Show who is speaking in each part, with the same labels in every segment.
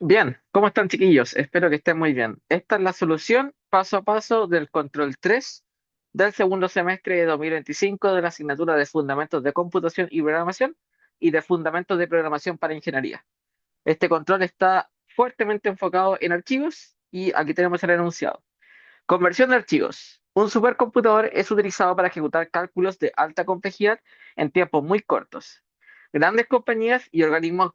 Speaker 1: Bien, ¿cómo están chiquillos? Espero que estén muy bien. Esta es la solución paso a paso del control 3 del segundo semestre de 2025 de la asignatura de Fundamentos de Computación y Programación y de Fundamentos de Programación para Ingeniería. Este control está fuertemente enfocado en archivos y aquí tenemos el enunciado. Conversión de archivos. Un supercomputador es utilizado para ejecutar cálculos de alta complejidad en tiempos muy cortos. Grandes compañías y organismos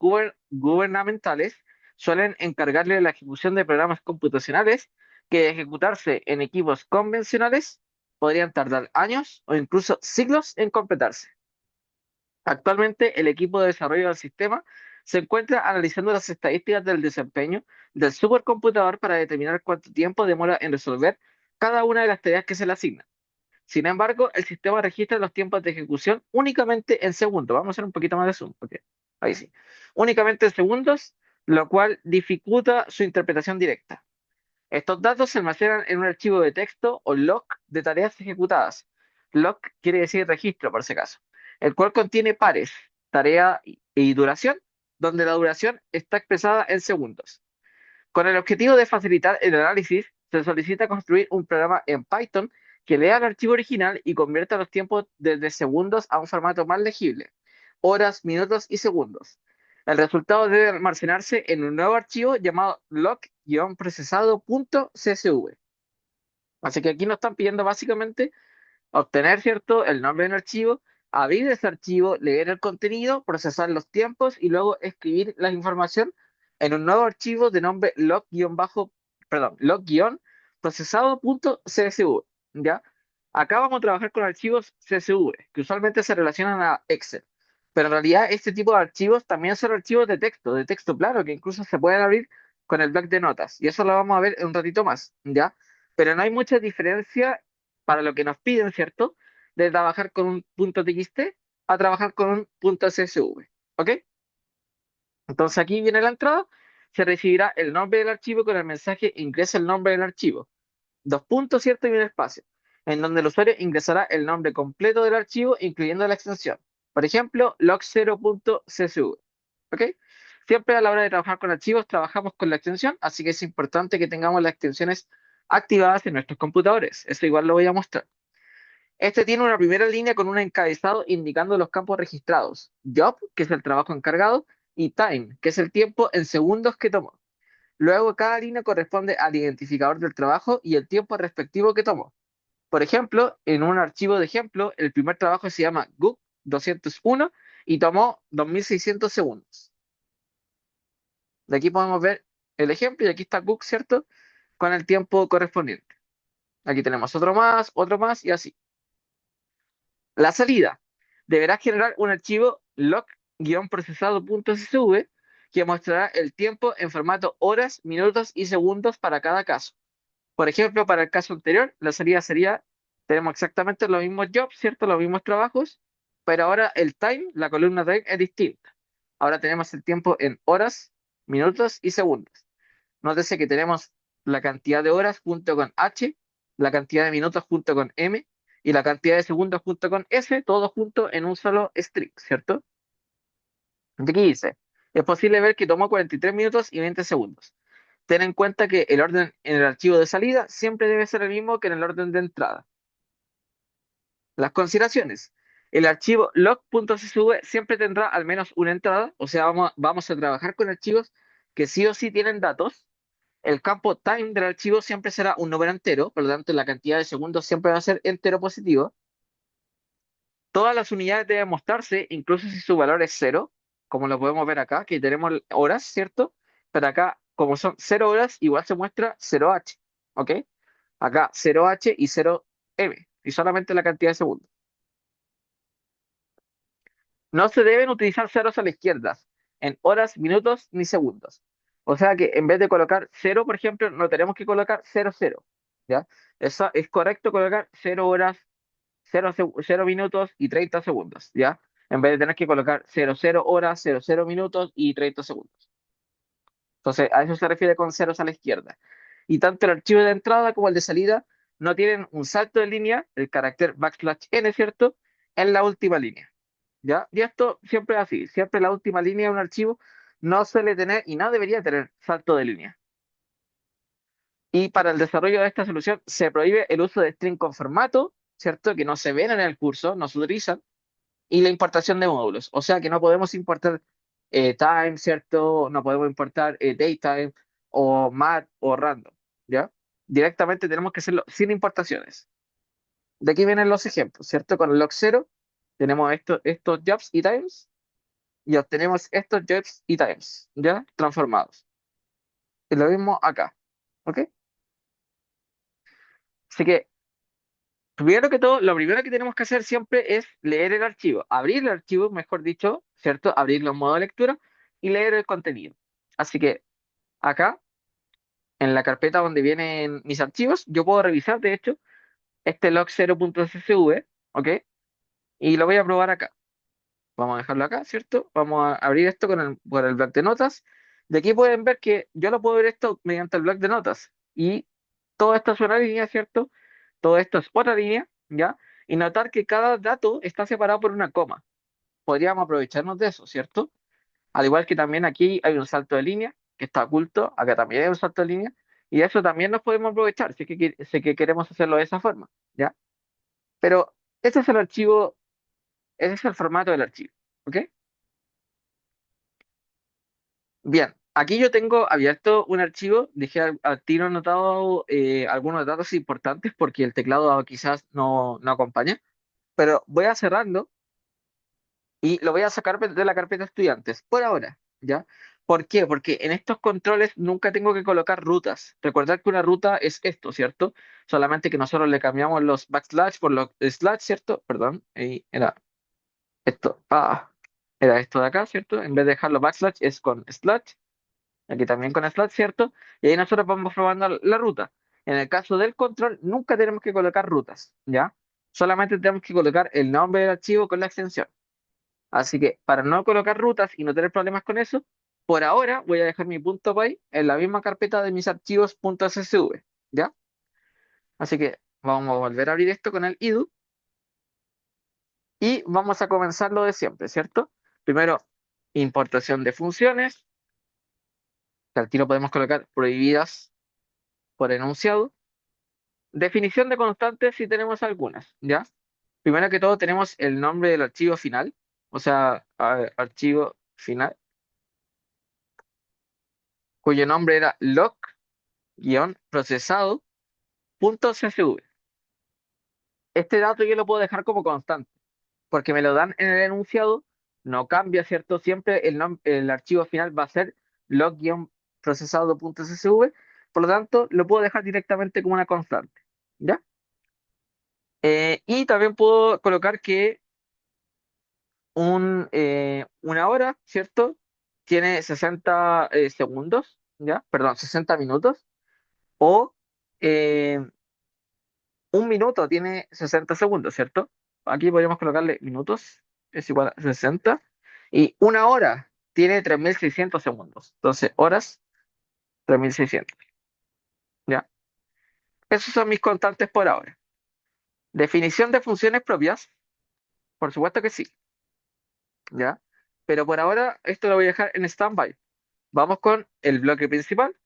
Speaker 1: gubernamentales suelen encargarle la ejecución de programas computacionales que de ejecutarse en equipos convencionales podrían tardar años o incluso siglos en completarse. Actualmente, el equipo de desarrollo del sistema se encuentra analizando las estadísticas del desempeño del supercomputador para determinar cuánto tiempo demora en resolver cada una de las tareas que se le asignan. Sin embargo, el sistema registra los tiempos de ejecución únicamente en segundos. Vamos a hacer un poquito más de zoom, porque ahí sí. Únicamente en segundos, lo cual dificulta su interpretación directa. Estos datos se almacenan en un archivo de texto o log de tareas ejecutadas. Log quiere decir registro, por si acaso, el cual contiene pares, tarea y duración, donde la duración está expresada en segundos. Con el objetivo de facilitar el análisis, se solicita construir un programa en Python que lea el archivo original y convierta los tiempos desde segundos a un formato más legible, horas, minutos y segundos. El resultado debe almacenarse en un nuevo archivo llamado log-procesado.csv. Así que aquí nos están pidiendo básicamente obtener, ¿cierto?, el nombre del archivo, abrir ese archivo, leer el contenido, procesar los tiempos y luego escribir la información en un nuevo archivo de nombre log-procesado.csv, ¿ya? Acá vamos a trabajar con archivos CSV, que usualmente se relacionan a Excel. Pero en realidad este tipo de archivos también son archivos de texto plano, que incluso se pueden abrir con el bloc de notas. Y eso lo vamos a ver en un ratito más, ¿ya? Pero no hay mucha diferencia para lo que nos piden, ¿cierto? De trabajar con un punto .txt a trabajar con un punto .csv. ¿Ok? Entonces aquí viene la entrada, se recibirá el nombre del archivo con el mensaje ingresa el nombre del archivo. Dos puntos, ¿cierto? Y un espacio, en donde el usuario ingresará el nombre completo del archivo, incluyendo la extensión. Por ejemplo, log0.csv. ¿Ok? Siempre a la hora de trabajar con archivos, trabajamos con la extensión, así que es importante que tengamos las extensiones activadas en nuestros computadores. Eso igual lo voy a mostrar. Este tiene una primera línea con un encabezado indicando los campos registrados. Job, que es el trabajo encargado, y time, que es el tiempo en segundos que tomó. Luego, cada línea corresponde al identificador del trabajo y el tiempo respectivo que tomó. Por ejemplo, en un archivo de ejemplo, el primer trabajo se llama GUC 201 y tomó 2600 segundos. De aquí podemos ver el ejemplo y aquí está GUC, ¿cierto? Con el tiempo correspondiente. Aquí tenemos otro más y así. La salida. Deberá generar un archivo log-procesado.csv que mostrará el tiempo en formato horas, minutos y segundos para cada caso. Por ejemplo, para el caso anterior, la salida sería, tenemos exactamente los mismos jobs, ¿cierto? Los mismos trabajos, pero ahora el time, la columna time es distinta. Ahora tenemos el tiempo en horas, minutos y segundos. Nótese que tenemos la cantidad de horas junto con H, la cantidad de minutos junto con M y la cantidad de segundos junto con S, todo junto en un solo string, ¿cierto? Y aquí dice, es posible ver que tomó 43 minutos y 20 segundos. Ten en cuenta que el orden en el archivo de salida siempre debe ser el mismo que en el orden de entrada. Las consideraciones. El archivo log.csv siempre tendrá al menos una entrada, o sea, vamos a trabajar con archivos que sí o sí tienen datos. El campo time del archivo siempre será un número entero, por lo tanto la cantidad de segundos siempre va a ser entero positivo. Todas las unidades deben mostrarse, incluso si su valor es cero, como lo podemos ver acá, que tenemos horas, ¿cierto? Pero acá, como son 0 horas, igual se muestra 0h, ¿ok? Acá 0h y 0m, y solamente la cantidad de segundos. No se deben utilizar ceros a la izquierda, en horas, minutos ni segundos. O sea que en vez de colocar 0, por ejemplo, no tenemos que colocar 00, ¿ya? Eso es correcto colocar 0 horas, 0 minutos y 30 segundos, ¿ya? En vez de tener que colocar 00 horas, 00 minutos y 30 segundos. Entonces, a eso se refiere con ceros a la izquierda. Y tanto el archivo de entrada como el de salida no tienen un salto de línea, el carácter \n, ¿cierto? En la última línea. ¿Ya? Y esto siempre es así, siempre la última línea de un archivo no suele tener y no debería tener salto de línea. Y para el desarrollo de esta solución se prohíbe el uso de string con formato, ¿cierto? Que no se ven en el curso, no se utilizan, y la importación de módulos. O sea que no podemos importar time, ¿cierto? No podemos importar datetime o mat o random, ¿ya? Directamente tenemos que hacerlo sin importaciones. De aquí vienen los ejemplos, ¿cierto? Con el log 0 tenemos estos jobs y times y obtenemos estos jobs y times, ¿ya? Transformados. Y lo mismo acá, ¿ok? Así que, primero que todo, lo primero que tenemos que hacer siempre es leer el archivo, abrir el archivo, mejor dicho, ¿cierto? Abrirlo en modo lectura y leer el contenido. Así que acá, en la carpeta donde vienen mis archivos, yo puedo revisar, de hecho, este log 0.csv, ¿ok? Y lo voy a probar acá. Vamos a dejarlo acá, ¿cierto? Vamos a abrir esto con el bloc de notas. De aquí pueden ver que yo lo puedo ver esto mediante el bloc de notas. Y todo esto es una línea, ¿cierto? Todo esto es otra línea, ¿ya? Y notar que cada dato está separado por una coma. Podríamos aprovecharnos de eso, ¿cierto? Al igual que también aquí hay un salto de línea que está oculto, acá también hay un salto de línea. Y eso también nos podemos aprovechar si es si es que queremos hacerlo de esa forma, ¿ya? Pero este es el archivo, ese es el formato del archivo, ¿ok? Bien, aquí yo tengo abierto un archivo, dejé al tiro anotado algunos datos importantes porque el teclado quizás no acompaña, pero voy a cerrarlo y lo voy a sacar de la carpeta estudiantes por ahora, ¿ya? ¿Por qué? Porque en estos controles nunca tengo que colocar rutas. Recordad que una ruta es esto, ¿cierto? Solamente que nosotros le cambiamos los backslash por los slash, ¿cierto? Perdón, ahí era esto, era esto de acá, ¿cierto? En vez de dejarlo backslash es con slash. Aquí también con slash, ¿cierto? Y ahí nosotros vamos probando la ruta. En el caso del control, nunca tenemos que colocar rutas, ¿ya? Solamente tenemos que colocar el nombre del archivo con la extensión. Así que para no colocar rutas y no tener problemas con eso, por ahora voy a dejar mi punto .py en la misma carpeta de mis archivos .csv, ¿ya? Así que vamos a volver a abrir esto con el ido y vamos a comenzar lo de siempre, ¿cierto? Primero, importación de funciones, que al tiro podemos colocar prohibidas por enunciado. Definición de constantes si tenemos algunas, ¿ya? Primero que todo tenemos el nombre del archivo final, o sea, archivo final, cuyo nombre era log-procesado.csv. Este dato yo lo puedo dejar como constante, porque me lo dan en el enunciado, no cambia, ¿cierto? Siempre el archivo final va a ser log-procesado.csv, por lo tanto lo puedo dejar directamente como una constante, ¿ya? Y también puedo colocar que una hora, ¿cierto? Tiene 60 segundos, ¿ya? Perdón, 60 minutos. O eh, un minuto tiene 60 segundos, ¿cierto? Aquí podríamos colocarle minutos, es igual a 60. Y una hora tiene 3600 segundos. Entonces, horas, 3600, ¿ya? Esos son mis constantes por ahora. Definición de funciones propias, por supuesto que sí, ¿ya? Pero por ahora esto lo voy a dejar en standby. Vamos con el bloque principal,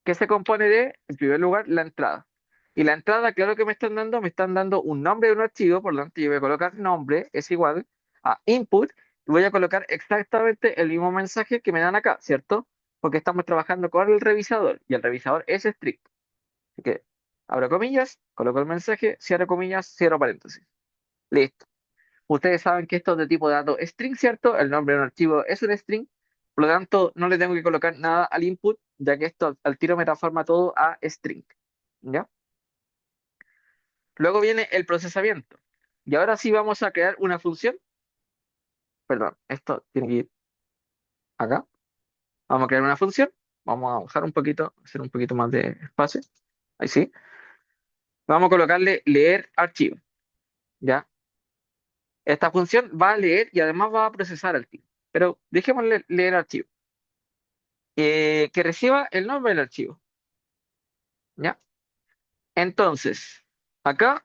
Speaker 1: que se compone de, en primer lugar, la entrada. Y la entrada, claro que me están dando un nombre de un archivo, por lo tanto yo voy a colocar nombre es igual a input y voy a colocar exactamente el mismo mensaje que me dan acá, ¿cierto? Porque estamos trabajando con el revisador y el revisador es estricto. Así que abro comillas, coloco el mensaje, cierro comillas, cierro paréntesis. Listo. Ustedes saben que esto es de tipo de dato string, ¿cierto? El nombre de un archivo es un string. Por lo tanto, no le tengo que colocar nada al input, ya que esto al tiro me transforma todo a string. ¿Ya? Luego viene el procesamiento. Y ahora sí vamos a crear una función. Perdón, esto tiene que ir acá. Vamos a crear una función. Vamos a bajar un poquito, hacer un poquito más de espacio. Ahí sí. Vamos a colocarle leer archivo. ¿Ya? Esta función va a leer y además va a procesar archivo. Pero dejémosle leer archivo. Que reciba el nombre del archivo. ¿Ya? Entonces, acá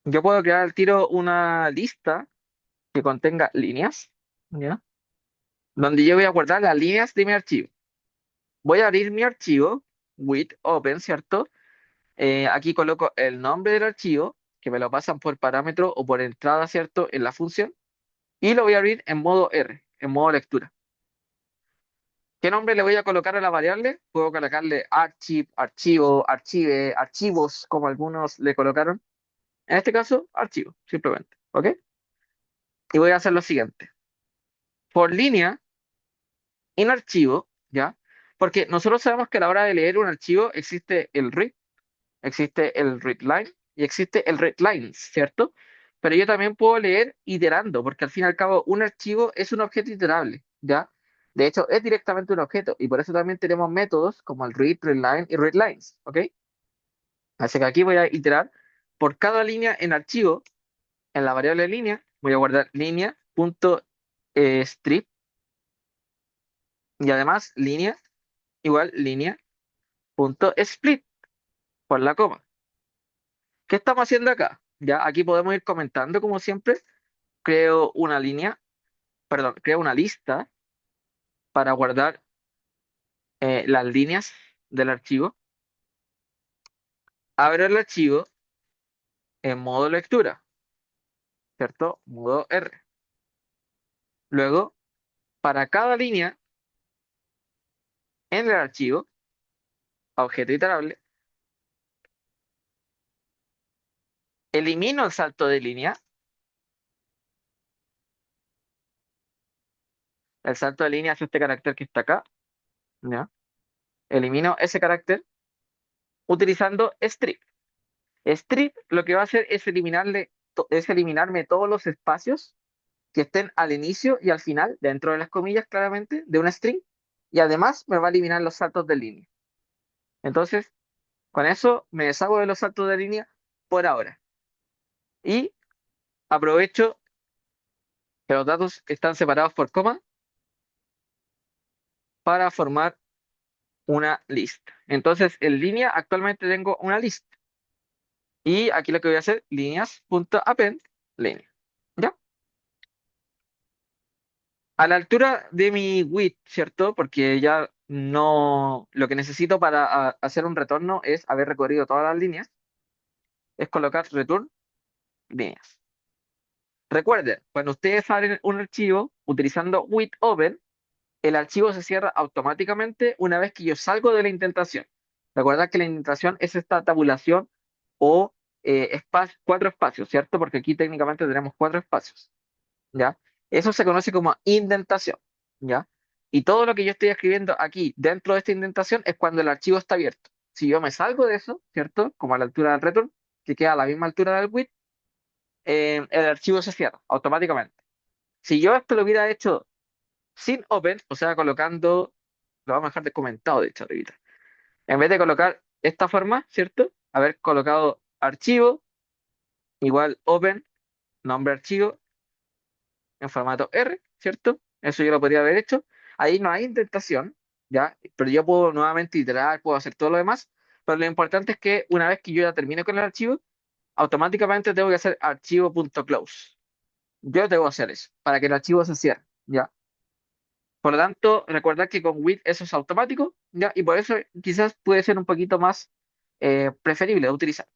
Speaker 1: yo puedo crear al tiro una lista que contenga líneas, ¿ya? donde yo voy a guardar las líneas de mi archivo. Voy a abrir mi archivo, with open, ¿cierto? Aquí coloco el nombre del archivo, que me lo pasan por parámetro o por entrada, ¿cierto? En la función. Y lo voy a abrir en modo R, en modo lectura. ¿Qué nombre le voy a colocar a la variable? Puedo colocarle archive, archivo, archive, archivos, como algunos le colocaron. En este caso, archivo, simplemente. ¿Ok? Y voy a hacer lo siguiente. Por línea, en archivo, ¿ya? Porque nosotros sabemos que a la hora de leer un archivo existe el read, existe el readline y existe el readlines, ¿cierto? Pero yo también puedo leer iterando, porque al fin y al cabo un archivo es un objeto iterable, ¿ya? De hecho, es directamente un objeto y por eso también tenemos métodos como el read, readline y readlines, ¿ok? Así que aquí voy a iterar por cada línea en archivo, en la variable línea, voy a guardar línea.strip y además línea igual línea.split por la coma. ¿Qué estamos haciendo acá? Ya, aquí podemos ir comentando como siempre. Creo una línea, perdón, creo una lista para guardar las líneas del archivo. Abro el archivo en modo lectura, ¿cierto? Modo R. Luego, para cada línea en el archivo, objeto iterable, elimino el salto de línea. El salto de línea es este carácter que está acá, ¿ya? Elimino ese carácter utilizando strip. Strip lo que va a hacer es es eliminarme todos los espacios que estén al inicio y al final, dentro de las comillas claramente, de una string, y además me va a eliminar los saltos de línea. Entonces, con eso me deshago de los saltos de línea por ahora. Y aprovecho que los datos están separados por coma para formar una lista. Entonces, en línea actualmente tengo una lista. Y aquí lo que voy a hacer, líneas.append, línea. ¿Ya? A la altura de mi width, ¿cierto? Porque ya no, lo que necesito para hacer un retorno es haber recorrido todas las líneas, es colocar return líneas. Recuerden, cuando ustedes abren un archivo utilizando with open, el archivo se cierra automáticamente una vez que yo salgo de la indentación. Recuerda que la indentación es esta tabulación o cuatro espacios, ¿cierto? Porque aquí técnicamente tenemos cuatro espacios. ¿Ya? Eso se conoce como indentación, ¿ya? Y todo lo que yo estoy escribiendo aquí dentro de esta indentación es cuando el archivo está abierto. Si yo me salgo de eso, ¿cierto? Como a la altura del return, que queda a la misma altura del with, el archivo se cierra automáticamente. Si yo esto lo hubiera hecho sin open, o sea, colocando, lo vamos a dejar de comentado, de hecho, arribita. En vez de colocar esta forma, ¿cierto? Haber colocado archivo igual open, nombre archivo, en formato R, ¿cierto? Eso yo lo podría haber hecho. Ahí no hay indentación, ¿ya? Pero yo puedo nuevamente iterar, puedo hacer todo lo demás. Pero lo importante es que una vez que yo ya termine con el archivo, automáticamente tengo que hacer archivo.close. Yo debo hacer eso, para que el archivo se cierre, ¿ya? Por lo tanto, recordad que con with eso es automático, ¿ya? Y por eso quizás puede ser un poquito más preferible de utilizar.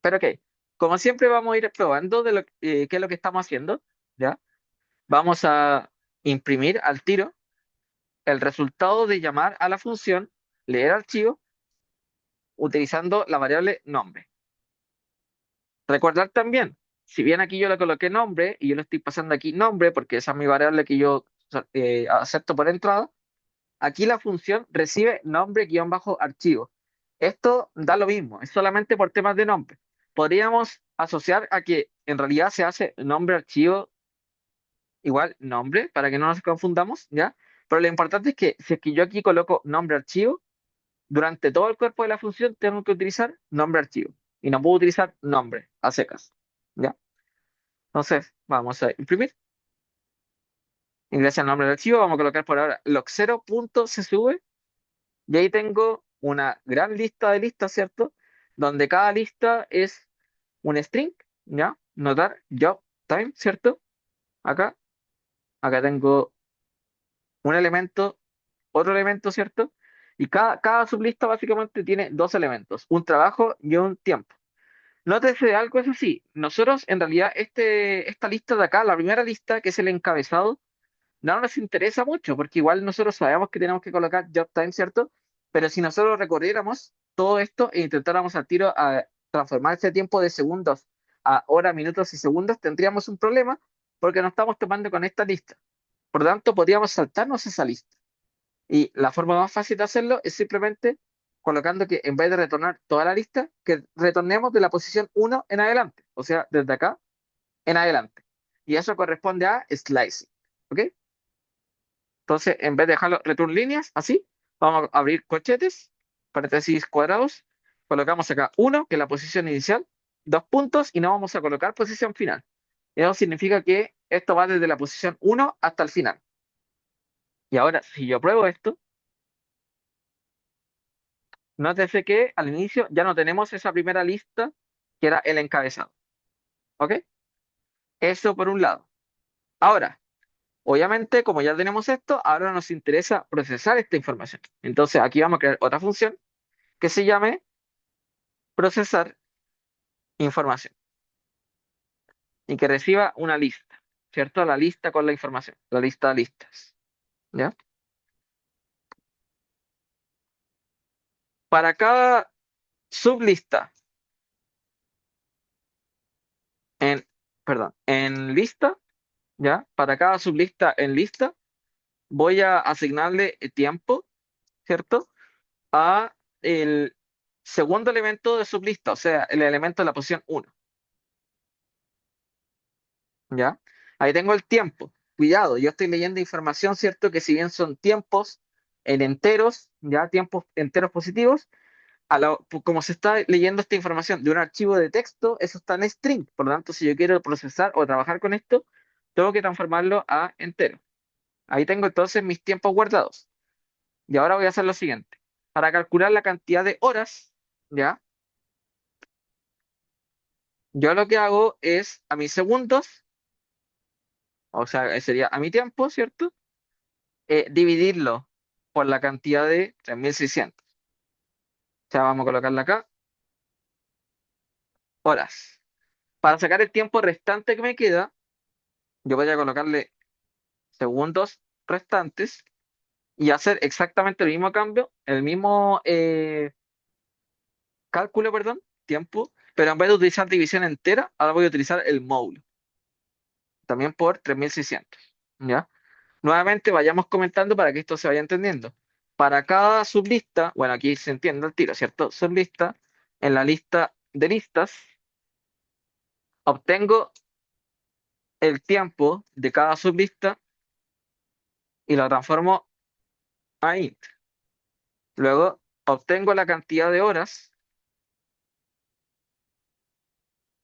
Speaker 1: Pero ok, como siempre vamos a ir probando de qué es lo que estamos haciendo, ¿ya? Vamos a imprimir al tiro el resultado de llamar a la función leer archivo utilizando la variable nombre. Recordar también, si bien aquí yo le coloqué nombre y yo le estoy pasando aquí nombre porque esa es mi variable que yo acepto por entrada, aquí la función recibe nombre-archivo. Esto da lo mismo, es solamente por temas de nombre. Podríamos asociar a que en realidad se hace nombre archivo igual nombre para que no nos confundamos, ¿ya? Pero lo importante es que si es que yo aquí coloco nombre archivo, durante todo el cuerpo de la función tengo que utilizar nombre archivo y no puedo utilizar nombre a secas, ¿ya? Entonces, vamos a imprimir, ingresa el nombre del archivo, vamos a colocar por ahora log0.csv y ahí tengo una gran lista de listas, ¿cierto? Donde cada lista es un string, ¿ya? Notar job time, ¿cierto? Acá, acá tengo un elemento, otro elemento, ¿cierto? Y cada sublista básicamente tiene dos elementos, un trabajo y un tiempo. Nótese algo, eso sí, nosotros en realidad esta lista de acá, la primera lista, que es el encabezado, no nos interesa mucho, porque igual nosotros sabemos que tenemos que colocar job time, ¿cierto? Pero si nosotros recorriéramos todo esto e intentáramos al tiro a transformar este tiempo de segundos a horas, minutos y segundos, tendríamos un problema porque no estamos tomando con esta lista. Por lo tanto, podríamos saltarnos esa lista. Y la forma más fácil de hacerlo es simplemente colocando que en vez de retornar toda la lista, que retornemos de la posición uno en adelante, o sea, desde acá en adelante. Y eso corresponde a slicing. ¿Ok? Entonces, en vez de dejarlo return líneas, así, vamos a abrir corchetes, paréntesis cuadrados, colocamos acá uno, que es la posición inicial, dos puntos, y no vamos a colocar posición final. Eso significa que esto va desde la posición uno hasta el final. Y ahora, si yo pruebo esto, nótese que al inicio ya no tenemos esa primera lista que era el encabezado. ¿Ok? Eso por un lado. Ahora, obviamente, como ya tenemos esto, ahora nos interesa procesar esta información. Entonces, aquí vamos a crear otra función que se llame procesar información y que reciba una lista, ¿cierto? La lista con la información, la lista de listas, ¿ya? Para cada sublista en, perdón, en lista, ¿ya? Para cada sublista en lista, voy a asignarle tiempo, ¿cierto? A el segundo elemento de sublista, o sea, el elemento de la posición uno, ¿ya? Ahí tengo el tiempo. Cuidado, yo estoy leyendo información, ¿cierto? Que si bien son tiempos en enteros, ¿ya? Tiempos enteros positivos, como se está leyendo esta información de un archivo de texto, eso está en string. Por lo tanto, si yo quiero procesar o trabajar con esto, tengo que transformarlo a entero. Ahí tengo entonces mis tiempos guardados. Y ahora voy a hacer lo siguiente. Para calcular la cantidad de horas, ¿ya? Yo lo que hago es a mis segundos, o sea, sería a mi tiempo, ¿cierto? Dividirlo por la cantidad de 3600. O sea, vamos a colocarla acá, horas. Para sacar el tiempo restante que me queda, yo voy a colocarle segundos restantes y hacer exactamente el mismo cambio, el mismo cálculo, perdón, tiempo, pero en vez de utilizar división entera, ahora voy a utilizar el módulo, también por 3600, ¿ya? Nuevamente vayamos comentando para que esto se vaya entendiendo. Para cada sublista, bueno, aquí se entiende el tiro, ¿cierto? Sublista, en la lista de listas, obtengo el tiempo de cada sublista y lo transformo a int. Luego obtengo la cantidad de horas,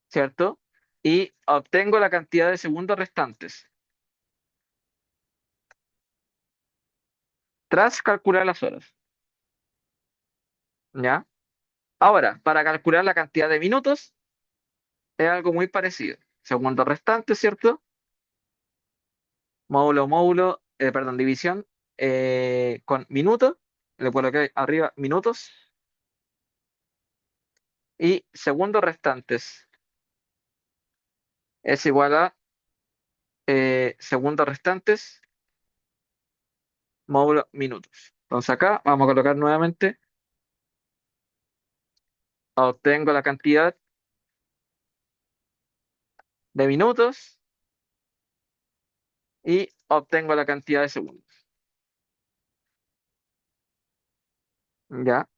Speaker 1: ¿cierto? Y obtengo la cantidad de segundos restantes tras calcular las horas, ¿ya? Ahora, para calcular la cantidad de minutos es algo muy parecido. Segundos restantes, ¿cierto? Módulo, perdón, división con minutos. Le coloqué arriba minutos y segundos restantes es igual a segundos restantes módulo minutos. Entonces acá vamos a colocar nuevamente, obtengo la cantidad de minutos y obtengo la cantidad de segundos. ¿Ya?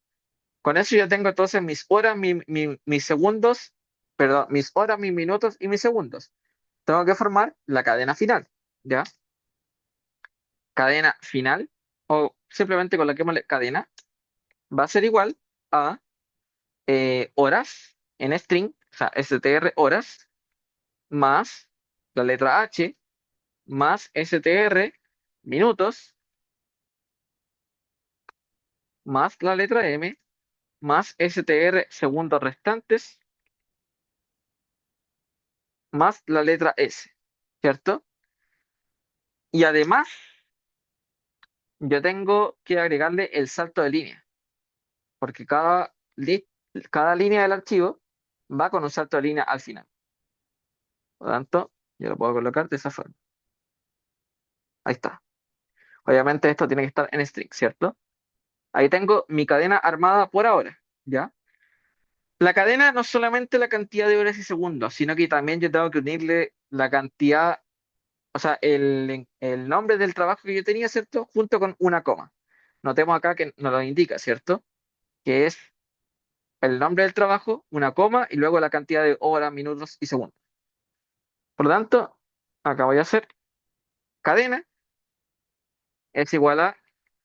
Speaker 1: Con eso ya tengo entonces mis horas, mis segundos, perdón, mis horas, mis minutos y mis segundos. Tengo que formar la cadena final. ¿Ya? Cadena final, o simplemente coloquémosle cadena, va a ser igual a horas en string, o sea, str horas, más la letra H, más str minutos, más la letra M, más str segundos restantes, más la letra S, ¿cierto? Y además yo tengo que agregarle el salto de línea, porque cada línea del archivo va con un salto de línea al final. Por lo tanto, yo lo puedo colocar de esa forma. Ahí está. Obviamente esto tiene que estar en string, ¿cierto? Ahí tengo mi cadena armada por ahora, ¿ya? La cadena no es solamente la cantidad de horas y segundos, sino que también yo tengo que unirle la cantidad, o sea, el nombre del trabajo que yo tenía, ¿cierto? Junto con una coma. Notemos acá que nos lo indica, ¿cierto? Que es el nombre del trabajo, una coma y luego la cantidad de horas, minutos y segundos. Por lo tanto, acá voy a hacer cadena es igual a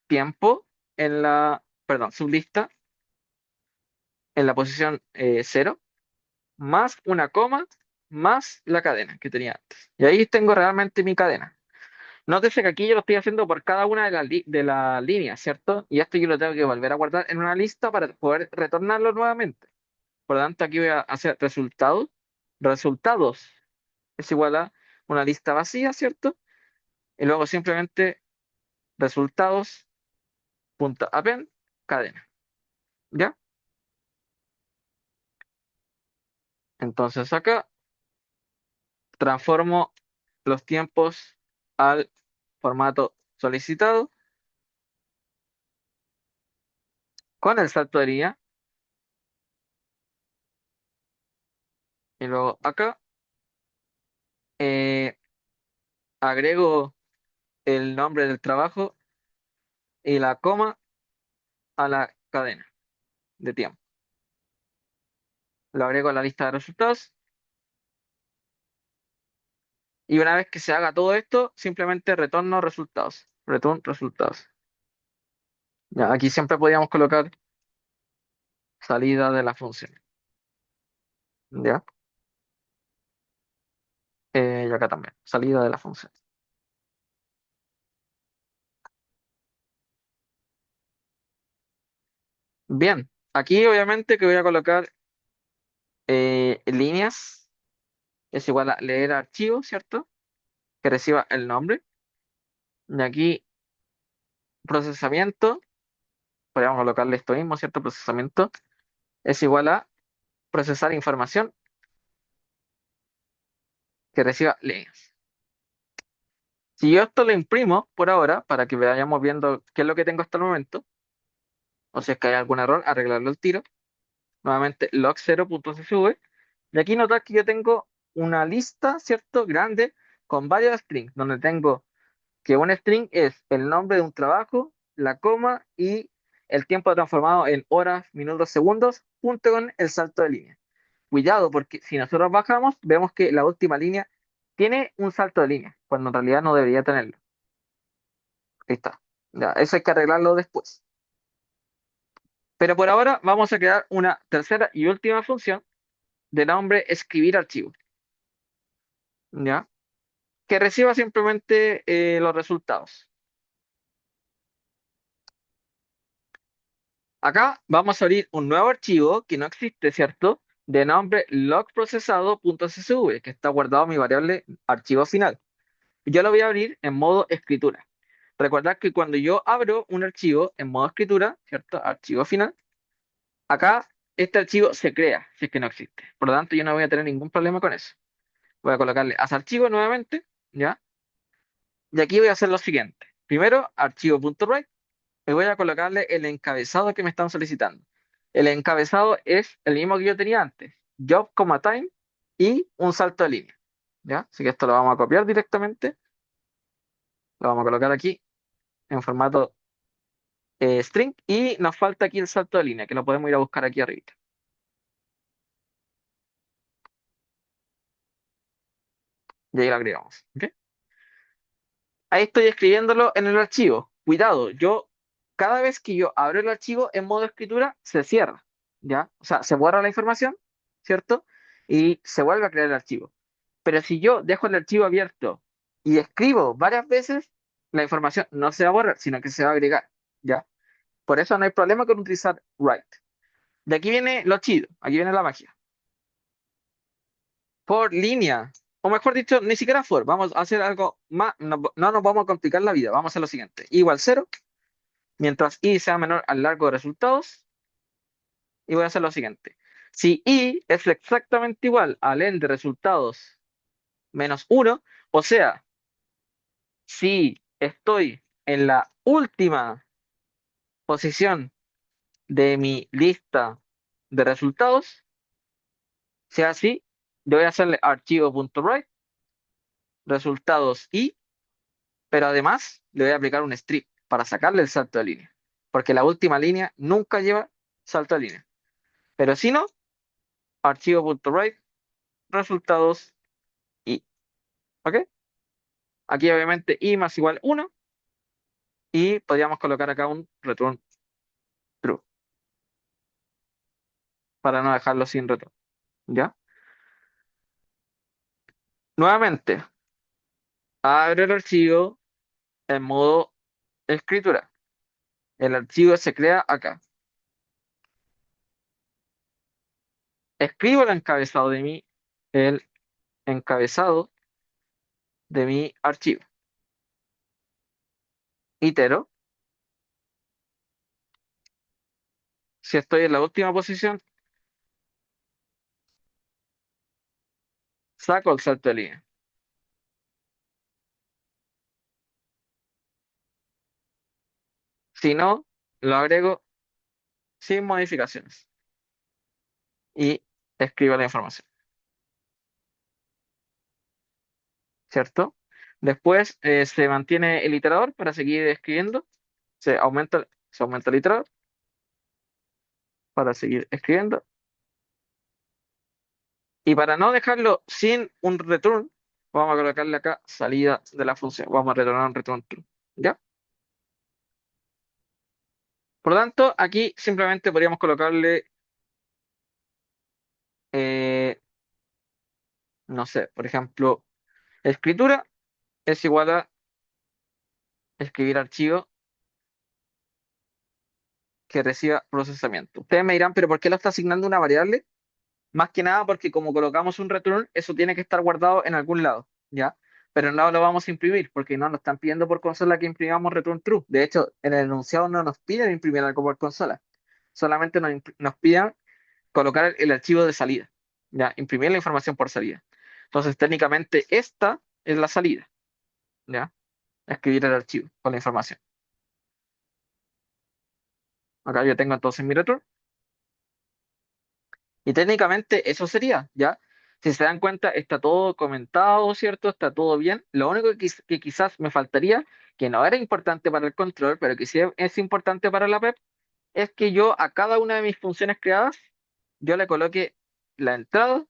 Speaker 1: tiempo en la, perdón, sublista en la posición 0 más una coma más la cadena que tenía antes. Y ahí tengo realmente mi cadena. Nótese que aquí yo lo estoy haciendo por cada una de las líneas, ¿cierto? Y esto yo lo tengo que volver a guardar en una lista para poder retornarlo nuevamente. Por lo tanto, aquí voy a hacer resultados. Resultados es igual a una lista vacía, ¿cierto? Y luego simplemente resultados punto append cadena. ¿Ya? Entonces acá transformo los tiempos al formato solicitado con el salto de línea. Y luego acá eh, agrego el nombre del trabajo y la coma a la cadena de tiempo. Lo agrego a la lista de resultados y una vez que se haga todo esto, simplemente retorno resultados. Return resultados. Ya, aquí siempre podríamos colocar salida de la función. ¿Ya? Y acá también, salida de la función. Bien, aquí obviamente que voy a colocar líneas es igual a leer archivo, ¿cierto? Que reciba el nombre. Y aquí procesamiento, podríamos colocarle esto mismo, ¿cierto? Procesamiento es igual a procesar información que reciba líneas. Si yo esto lo imprimo por ahora, para que vayamos viendo qué es lo que tengo hasta el momento, o si es que hay algún error, arreglarlo al tiro. Nuevamente log 0.csv. Y aquí notar que yo tengo una lista, ¿cierto? Grande con varios strings, donde tengo que un string es el nombre de un trabajo, la coma y el tiempo transformado en horas, minutos, segundos, junto con el salto de línea. Cuidado, porque si nosotros bajamos, vemos que la última línea tiene un salto de línea, cuando en realidad no debería tenerlo. Ahí está. Ya, eso hay que arreglarlo después. Pero por ahora vamos a crear una tercera y última función de nombre escribir archivo, ¿ya? Que reciba simplemente los resultados. Acá vamos a abrir un nuevo archivo que no existe, ¿cierto? De nombre logprocesado.csv, que está guardado en mi variable archivo final. Yo lo voy a abrir en modo escritura. Recordad que cuando yo abro un archivo en modo escritura, ¿cierto? Archivo final, acá este archivo se crea, si es que no existe. Por lo tanto, yo no voy a tener ningún problema con eso. Voy a colocarle as archivo nuevamente, ¿ya? Y aquí voy a hacer lo siguiente. Primero, archivo.write, y voy a colocarle el encabezado que me están solicitando. El encabezado es el mismo que yo tenía antes, job, time y un salto de línea. ¿Ya? Así que esto lo vamos a copiar directamente, lo vamos a colocar aquí en formato string y nos falta aquí el salto de línea, que lo podemos ir a buscar aquí arriba. Y ahí lo agregamos. ¿Ok? Ahí estoy escribiéndolo en el archivo. Cuidado, cada vez que yo abro el archivo en modo escritura, se cierra, ¿ya? O sea, se borra la información, ¿cierto? Y se vuelve a crear el archivo. Pero si yo dejo el archivo abierto y escribo varias veces, la información no se va a borrar, sino que se va a agregar, ¿ya? Por eso no hay problema con utilizar write. De aquí viene lo chido, aquí viene la magia. Por línea. o mejor dicho, ni siquiera for, vamos a hacer algo más, no nos vamos a complicar la vida, vamos a hacer lo siguiente, igual cero, mientras i sea menor al largo de resultados, y voy a hacer lo siguiente. Si i es exactamente igual al n de resultados menos uno, o sea, si estoy en la última posición de mi lista de resultados, sea así, yo voy a hacerle archivo.write, resultados y, pero además le voy a aplicar un strip para sacarle el salto de línea, porque la última línea nunca lleva salto de línea. Pero si no, archivo.write, resultados y, ¿ok? Aquí obviamente i más igual 1 y podríamos colocar acá un return true para no dejarlo sin retorno, ¿ya? Nuevamente, abre el archivo en modo escritura. El archivo se crea acá. Escribo el encabezado de mi archivo. Itero. Si estoy en la última posición, saco el salto de línea. Si no, lo agrego sin modificaciones y escribo la información, ¿cierto? Después se mantiene el iterador para seguir escribiendo. Se aumenta el iterador para seguir escribiendo. Y para no dejarlo sin un return, vamos a colocarle acá salida de la función. Vamos a retornar un return true. ¿Ya? Por lo tanto, aquí simplemente podríamos colocarle, eh, no sé, por ejemplo, escritura es igual a escribir archivo que reciba procesamiento. Ustedes me dirán, pero ¿por qué lo está asignando una variable? Más que nada porque como colocamos un return, eso tiene que estar guardado en algún lado, ¿ya? Pero no lo vamos a imprimir porque no nos están pidiendo por consola que imprimamos return true. De hecho, en el enunciado no nos piden imprimir algo por consola. Solamente nos piden colocar el archivo de salida, ¿ya? Imprimir la información por salida. Entonces, técnicamente, esta es la salida, ¿ya? Escribir el archivo con la información. Acá yo tengo entonces mi return. Y técnicamente eso sería, ¿ya? Si se dan cuenta, está todo comentado, ¿cierto? Está todo bien. Lo único que quizás me faltaría, que no era importante para el control, pero que sí es importante para la web, es que yo a cada una de mis funciones creadas, yo le coloque la entrada,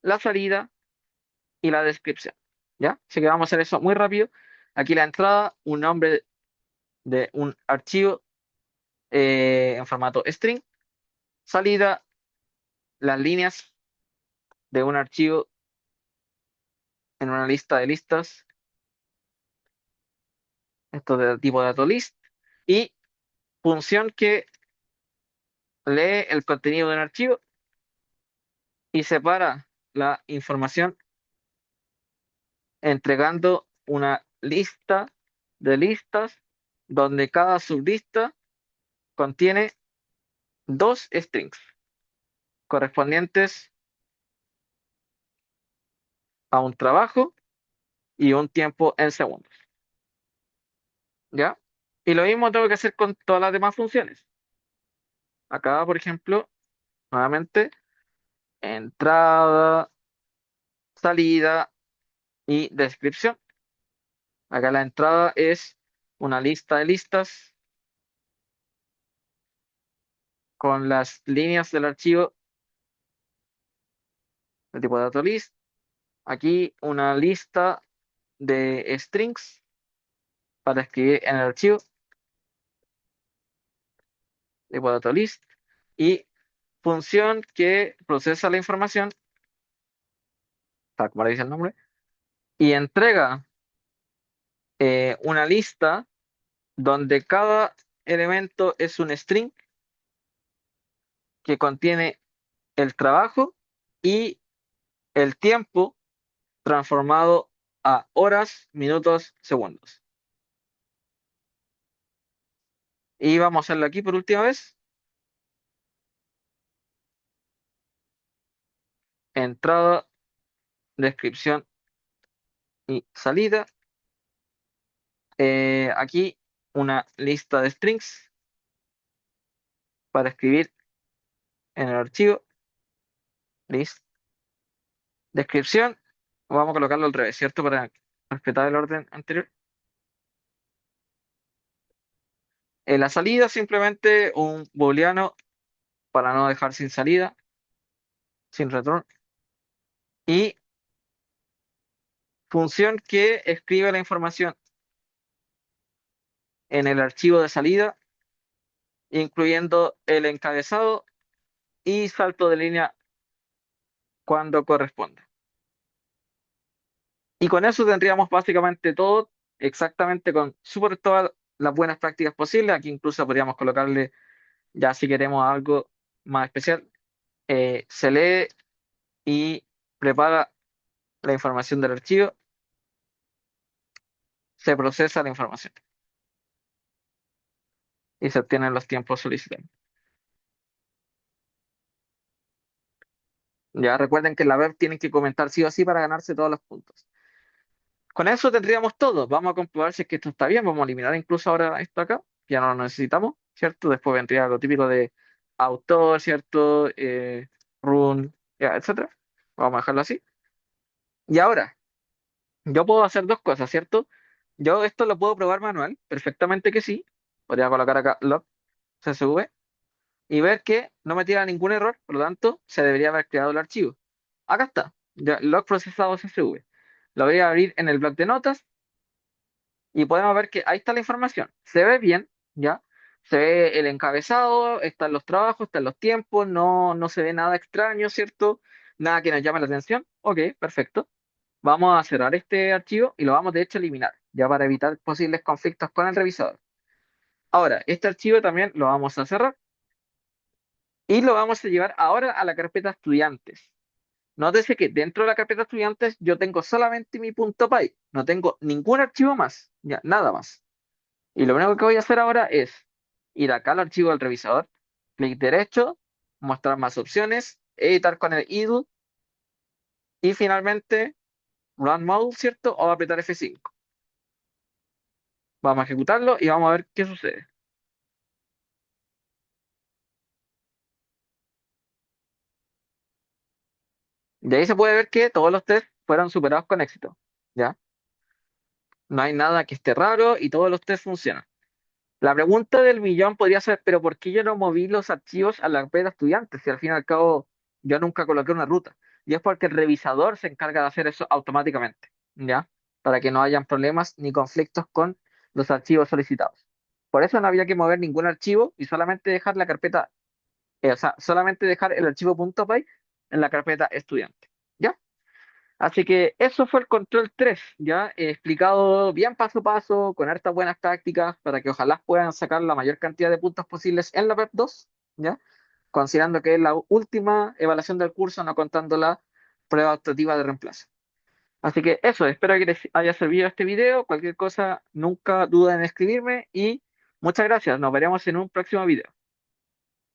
Speaker 1: la salida y la descripción, ¿ya? Así que vamos a hacer eso muy rápido. Aquí la entrada, un nombre de un archivo en formato string, salida, las líneas de un archivo en una lista de listas, esto de tipo DatoList, y función que lee el contenido de un archivo y separa la información entregando una lista de listas donde cada sublista contiene dos strings correspondientes a un trabajo y un tiempo en segundos, ¿ya? Y lo mismo tengo que hacer con todas las demás funciones. Acá, por ejemplo, nuevamente, entrada, salida y descripción. Acá la entrada es una lista de listas con las líneas del archivo de tipo DatoList. Aquí una lista de strings para escribir en el archivo de tipo DatoList. Y función que procesa la información, tal como le dice el nombre, y entrega una lista donde cada elemento es un string que contiene el trabajo y el tiempo transformado a horas, minutos, segundos. Y vamos a hacerlo aquí por última vez. Entrada, descripción y salida. Aquí una lista de strings para escribir en el archivo. List. Descripción. Vamos a colocarlo al revés, ¿cierto? Para respetar el orden anterior. En la salida simplemente un booleano para no dejar sin salida, sin return. Y función que escribe la información en el archivo de salida, incluyendo el encabezado y salto de línea cuando corresponda. Y con eso tendríamos básicamente todo, exactamente con super todas las buenas prácticas posibles. Aquí incluso podríamos colocarle, ya si queremos algo más especial, se lee y prepara la información del archivo, se procesa la información y se obtienen los tiempos solicitados. Ya recuerden que en la web tienen que comentar sí o sí para ganarse todos los puntos. Con eso tendríamos todo. Vamos a comprobar si es que esto está bien. Vamos a eliminar incluso ahora esto acá. Ya no lo necesitamos, ¿cierto? Después vendría lo típico de autor, ¿cierto? Run, ya, etcétera. Vamos a dejarlo así. Y ahora, yo puedo hacer dos cosas, ¿cierto? Yo esto lo puedo probar manual, perfectamente que sí. Podría colocar acá log CSV y ver que no me tira ningún error, por lo tanto, se debería haber creado el archivo. Acá está, ya, log procesado CSV. Lo voy a abrir en el bloc de notas y podemos ver que ahí está la información. Se ve bien, ¿ya? Se ve el encabezado, están los trabajos, están los tiempos, no se ve nada extraño, ¿cierto? Nada que nos llame la atención. Ok, perfecto. Vamos a cerrar este archivo y lo vamos de hecho a eliminar, ya para evitar posibles conflictos con el revisador. Ahora, este archivo también lo vamos a cerrar y lo vamos a llevar ahora a la carpeta estudiantes. Nótese que dentro de la carpeta estudiantes yo tengo solamente mi punto .py, no tengo ningún archivo más, ya, nada más. Y lo único que voy a hacer ahora es ir acá al archivo del revisador, clic derecho, mostrar más opciones, editar con el idle y finalmente run module, ¿cierto? O apretar F5. Vamos a ejecutarlo y vamos a ver qué sucede. De ahí se puede ver que todos los tests fueron superados con éxito, ¿ya? No hay nada que esté raro y todos los tests funcionan. La pregunta del millón podría ser, pero ¿por qué yo no moví los archivos a la carpeta estudiantes? Si al fin y al cabo yo nunca coloqué una ruta. Y es porque el revisador se encarga de hacer eso automáticamente, ¿ya? Para que no hayan problemas ni conflictos con los archivos solicitados. Por eso no había que mover ningún archivo y solamente dejar la carpeta, o sea, solamente dejar el archivo .py en la carpeta estudiante, ¿ya? Así que eso fue el control 3, ya explicado bien paso a paso, con hartas buenas tácticas, para que ojalá puedan sacar la mayor cantidad de puntos posibles en la PEP 2, ya, considerando que es la última evaluación del curso, no contando la prueba optativa de reemplazo. Así que eso, espero que les haya servido este video. Cualquier cosa, nunca duden en escribirme y muchas gracias. Nos veremos en un próximo video.